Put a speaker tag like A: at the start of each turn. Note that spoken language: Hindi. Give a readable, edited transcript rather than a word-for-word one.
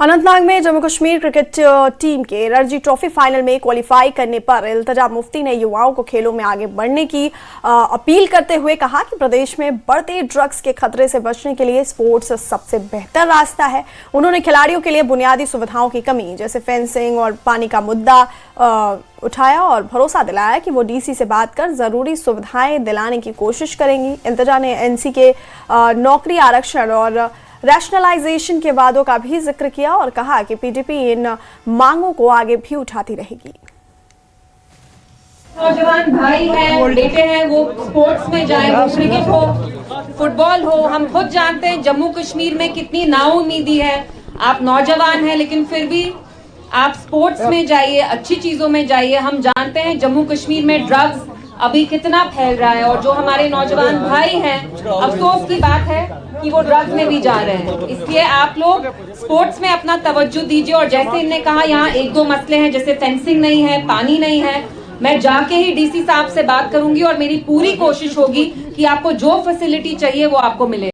A: अनंतनाग में जम्मू कश्मीर क्रिकेट टीम के रणजी ट्रॉफी फाइनल में क्वालिफाई करने पर इल्तिजा मुफ्ती ने युवाओं को खेलों में आगे बढ़ने की अपील करते हुए कहा कि प्रदेश में बढ़ते ड्रग्स के खतरे से बचने के लिए स्पोर्ट्स सबसे बेहतर रास्ता है। उन्होंने खिलाड़ियों के लिए बुनियादी सुविधाओं की कमी जैसे फेंसिंग और पानी का मुद्दा उठाया और भरोसा दिलाया कि वो डीसी से बात कर जरूरी सुविधाएं दिलाने की कोशिश करेंगी। इल्तिजा ने एनसी के नौकरी आरक्षण और रैशनलाइजेशन के वादों का भी जिक्र किया और कहा कि पीडीपी इन मांगों को आगे भी उठाती रहेगी।
B: नौजवान भाई हैं, बेटे हैं, वो स्पोर्ट्स में जाए, वो क्रिकेट हो, फुटबॉल हो। हम खुद जानते हैं जम्मू कश्मीर में कितनी नाउम्मीदी है। आप नौजवान हैं लेकिन फिर भी आप स्पोर्ट्स में जाइए, अच्छी चीजों में जाइए। हम जानते हैं जम्मू कश्मीर में ड्रग्स अभी कितना फैल रहा है और जो हमारे नौजवान भाई हैं, अफसोस की बात है कि वो ड्रग्स में भी जा रहे हैं। इसलिए आप लोग स्पोर्ट्स में अपना तवज्जो दीजिए। और जैसे इनने कहा यहाँ एक दो मसले हैं, जैसे फेंसिंग नहीं है, पानी नहीं है, मैं जाके ही डीसी साहब से बात करूंगी और मेरी पूरी कोशिश होगी कि आपको जो फैसिलिटी चाहिए वो आपको मिले।